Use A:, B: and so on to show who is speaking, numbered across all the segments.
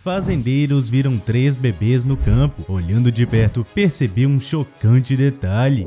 A: Fazendeiros viram 3 bebês no campo. Olhando de perto, percebeu um chocante detalhe.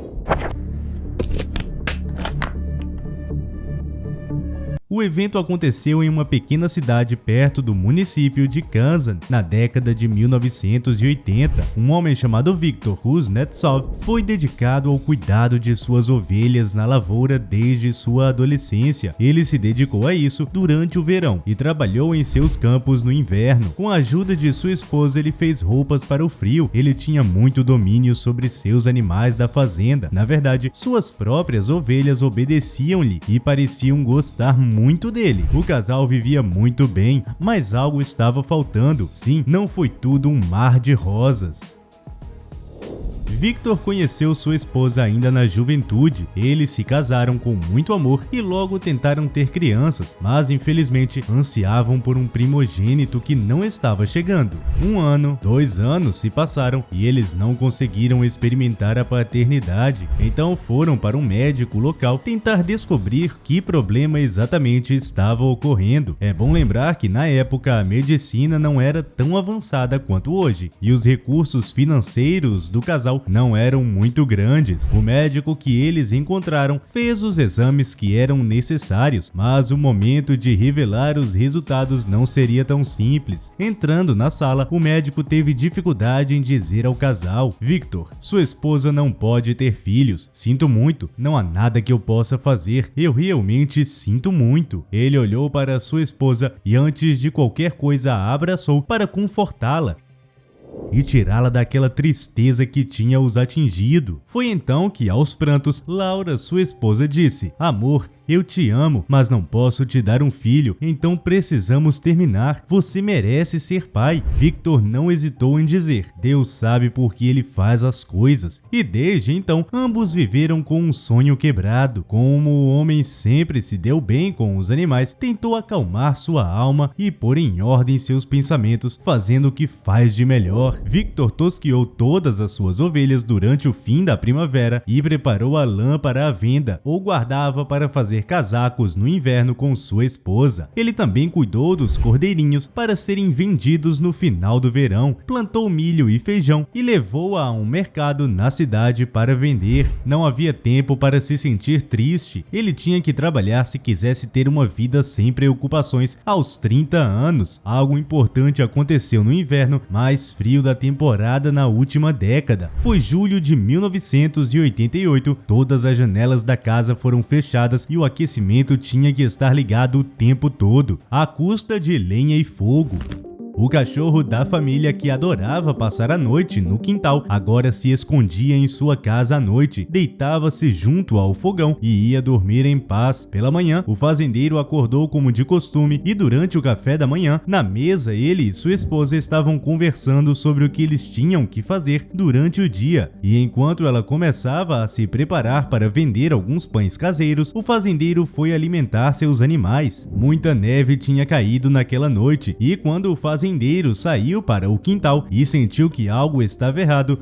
A: O evento aconteceu em uma pequena cidade perto do município de Kazan, na década de 1980. Um homem chamado Viktor Kuznetsov foi dedicado ao cuidado de suas ovelhas na lavoura desde sua adolescência. Ele se dedicou a isso durante o verão e trabalhou em seus campos no inverno. Com a ajuda de sua esposa, ele fez roupas para o frio. Ele tinha muito domínio sobre seus animais da fazenda. Na verdade, suas próprias ovelhas obedeciam-lhe e pareciam gostar muito dele. O casal vivia muito bem, mas algo estava faltando. Sim, não foi tudo um mar de rosas. Viktor conheceu sua esposa ainda na juventude. Eles se casaram com muito amor e logo tentaram ter crianças, mas infelizmente ansiavam por um primogênito que não estava chegando. 1 ano, 2 anos se passaram e eles não conseguiram experimentar a paternidade. Então foram para um médico local tentar descobrir que problema exatamente estava ocorrendo. É bom lembrar que na época a medicina não era tão avançada quanto hoje e os recursos financeiros do casal não eram muito grandes. O médico que eles encontraram fez os exames que eram necessários, mas o momento de revelar os resultados não seria tão simples. Entrando na sala, o médico teve dificuldade em dizer ao casal: Viktor, sua esposa não pode ter filhos. Sinto muito, não há nada que eu possa fazer. Eu realmente sinto muito. Ele olhou para sua esposa e antes de qualquer coisa a abraçou para confortá-la e tirá-la daquela tristeza que tinha os atingido. Foi então que, aos prantos, Laura, sua esposa, disse: Amor, eu te amo, mas não posso te dar um filho, então precisamos terminar. Você merece ser pai. Viktor não hesitou em dizer: Deus sabe por que ele faz as coisas. E desde então, ambos viveram com um sonho quebrado. Como o homem sempre se deu bem com os animais, tentou acalmar sua alma e pôr em ordem seus pensamentos, fazendo o que faz de melhor. Viktor tosquiou todas as suas ovelhas durante o fim da primavera e preparou a lã para a venda, ou guardava para fazer casacos no inverno com sua esposa. Ele também cuidou dos cordeirinhos para serem vendidos no final do verão, plantou milho e feijão e levou a um mercado na cidade para vender. Não havia tempo para se sentir triste. Ele tinha que trabalhar se quisesse ter uma vida sem preocupações aos 30 anos. Algo importante aconteceu no inverno mais frio da temporada na última década. Foi julho de 1988. Todas as janelas da casa foram fechadas e o aquecimento tinha que estar ligado o tempo todo, à custa de lenha e fogo. O cachorro da família, que adorava passar a noite no quintal, agora se escondia em sua casa à noite, deitava-se junto ao fogão e ia dormir em paz. Pela manhã, o fazendeiro acordou como de costume e durante o café da manhã, na mesa, ele e sua esposa estavam conversando sobre o que eles tinham que fazer durante o dia. E enquanto ela começava a se preparar para vender alguns pães caseiros, o fazendeiro foi alimentar seus animais. Muita neve tinha caído naquela noite e quando o fazendeiro saiu para o quintal e sentiu que algo estava errado,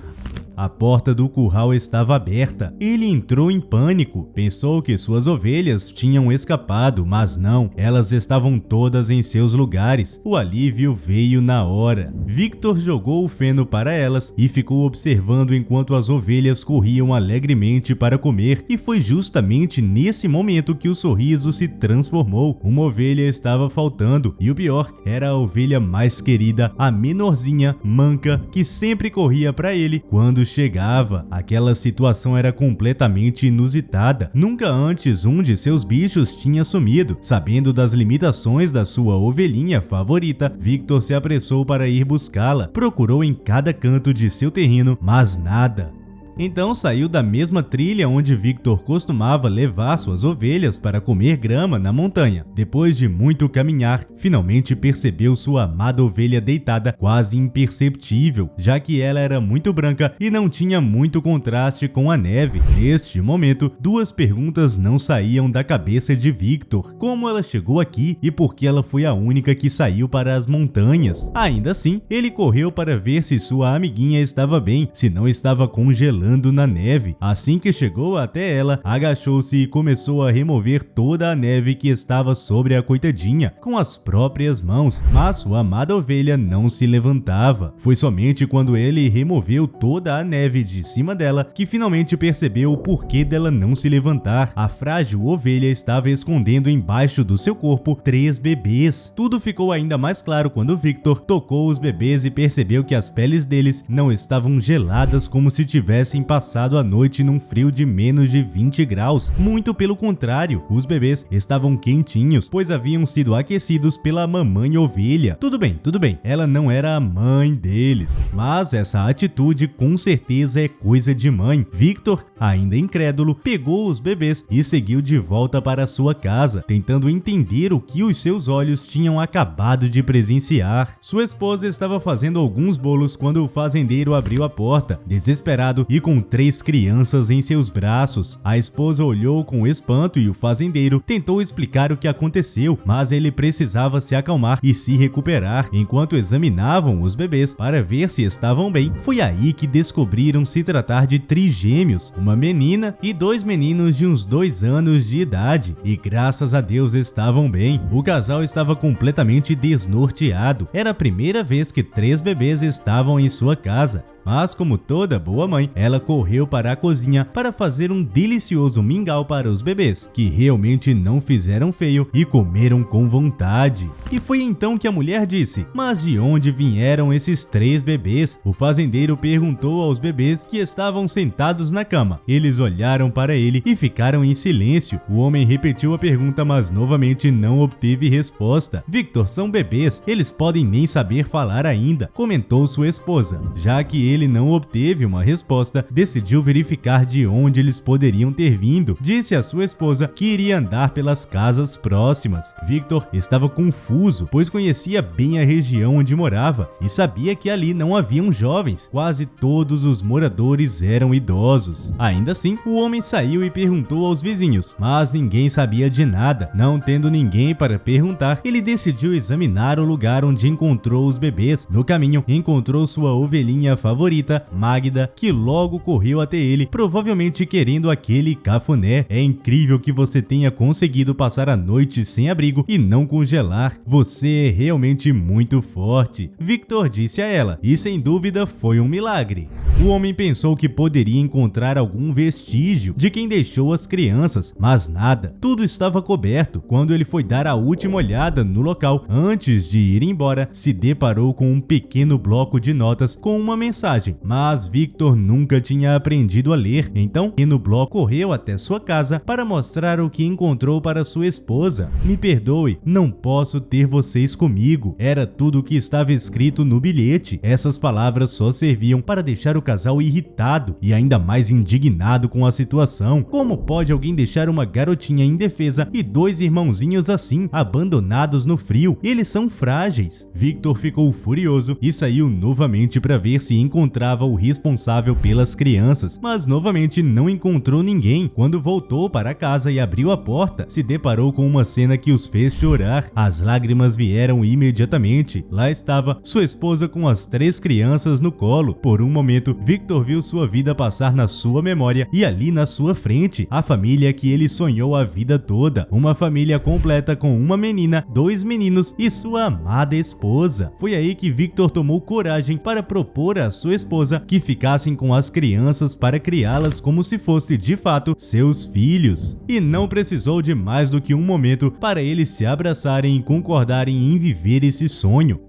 A: a porta do curral estava aberta. Ele entrou em pânico. Pensou que suas ovelhas tinham escapado, mas não, elas estavam todas em seus lugares. O alívio veio na hora. Viktor jogou o feno para elas e ficou observando enquanto as ovelhas corriam alegremente para comer, e foi justamente nesse momento que o sorriso se transformou. Uma ovelha estava faltando, e o pior, era a ovelha mais querida, a menorzinha, manca, que sempre corria para ele quando chegava. Aquela situação era completamente inusitada. Nunca antes um de seus bichos tinha sumido. Sabendo das limitações da sua ovelhinha favorita, Viktor se apressou para ir buscá-la. Procurou em cada canto de seu terreno, mas nada. Então saiu da mesma trilha onde Viktor costumava levar suas ovelhas para comer grama na montanha. Depois de muito caminhar, finalmente percebeu sua amada ovelha deitada, quase imperceptível, já que ela era muito branca e não tinha muito contraste com a neve. Neste momento, 2 perguntas não saíam da cabeça de Viktor: como ela chegou aqui e por que ela foi a única que saiu para as montanhas. Ainda assim, ele correu para ver se sua amiguinha estava bem, se não estava congelando congelando na neve. Assim que chegou até ela, agachou-se e começou a remover toda a neve que estava sobre a coitadinha com as próprias mãos, mas sua amada ovelha não se levantava. Foi somente quando ele removeu toda a neve de cima dela que finalmente percebeu o porquê dela não se levantar. A frágil ovelha estava escondendo embaixo do seu corpo 3 bebês. Tudo ficou ainda mais claro quando Victor tocou os bebês e percebeu que as peles deles não estavam geladas como se tivessem passado a noite num frio de menos de 20 graus. Muito pelo contrário, os bebês estavam quentinhos, pois haviam sido aquecidos pela mamãe ovelha. Tudo bem, ela não era a mãe deles, mas essa atitude com certeza é coisa de mãe. Victor, ainda incrédulo, pegou os bebês e seguiu de volta para sua casa, tentando entender o que os seus olhos tinham acabado de presenciar. Sua esposa estava fazendo alguns bolos quando o fazendeiro abriu a porta, desesperado e com 3 crianças em seus braços. A esposa olhou com espanto e o fazendeiro tentou explicar o que aconteceu, mas ele precisava se acalmar e se recuperar. Enquanto examinavam os bebês para ver se estavam bem, foi aí que descobriram se tratar de trigêmeos, uma menina e 2 meninos de uns 2 anos de idade, e graças a Deus estavam bem. O casal estava completamente desnorteado. Era a primeira vez que 3 bebês estavam em sua casa. Mas, como toda boa mãe, ela correu para a cozinha para fazer um delicioso mingau para os bebês, que realmente não fizeram feio e comeram com vontade. E foi então que a mulher disse: "Mas de onde vieram esses 3 bebês?" O fazendeiro perguntou aos bebês que estavam sentados na cama. Eles olharam para ele e ficaram em silêncio. O homem repetiu a pergunta, mas novamente não obteve resposta. "Victor, são bebês, eles podem nem saber falar ainda", comentou sua esposa. Já que ele não obteve uma resposta, decidiu verificar de onde eles poderiam ter vindo. Disse à sua esposa que iria andar pelas casas próximas. Victor estava confuso, pois conhecia bem a região onde morava e sabia que ali não haviam jovens. Quase todos os moradores eram idosos. Ainda assim, o homem saiu e perguntou aos vizinhos, mas ninguém sabia de nada. Não tendo ninguém para perguntar, ele decidiu examinar o lugar onde encontrou os bebês. No caminho, encontrou sua ovelhinha favorita, Magda, que logo correu até ele, provavelmente querendo aquele cafuné. "É incrível que você tenha conseguido passar a noite sem abrigo e não congelar. Você é realmente muito forte", Victor disse a ela, e sem dúvida foi um milagre. O homem pensou que poderia encontrar algum vestígio de quem deixou as crianças, mas nada. Tudo estava coberto. Quando ele foi dar a última olhada no local, antes de ir embora, se deparou com um pequeno bloco de notas com uma mensagem, mas Victor nunca tinha aprendido a ler. Então, o pequeno bloco correu até sua casa para mostrar o que encontrou para sua esposa. "Me perdoe, não posso ter vocês comigo", era tudo o que estava escrito no bilhete. Essas palavras só serviam para deixar o casal irritado e ainda mais indignado com a situação. Como pode alguém deixar uma garotinha indefesa e 2 irmãozinhos assim, abandonados no frio? Eles são frágeis. Victor ficou furioso e saiu novamente para ver se encontrava o responsável pelas crianças, mas novamente não encontrou ninguém. Quando voltou para casa e abriu a porta, se deparou com uma cena que os fez chorar. As lágrimas vieram imediatamente. Lá estava sua esposa com as 3 crianças no colo. Por um momento, Victor viu sua vida passar na sua memória e ali na sua frente, a família que ele sonhou a vida toda. Uma família completa com uma menina, 2 meninos e sua amada esposa. Foi aí que Victor tomou coragem para propor à sua esposa que ficassem com as crianças para criá-las como se fosse de fato seus filhos. E não precisou de mais do que um momento para eles se abraçarem e concordarem em viver esse sonho.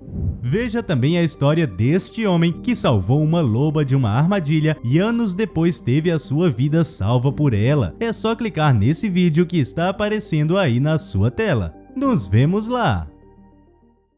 A: Veja também a história deste homem que salvou uma loba de uma armadilha e anos depois teve a sua vida salva por ela. É só clicar nesse vídeo que está aparecendo aí na sua tela. Nos vemos lá!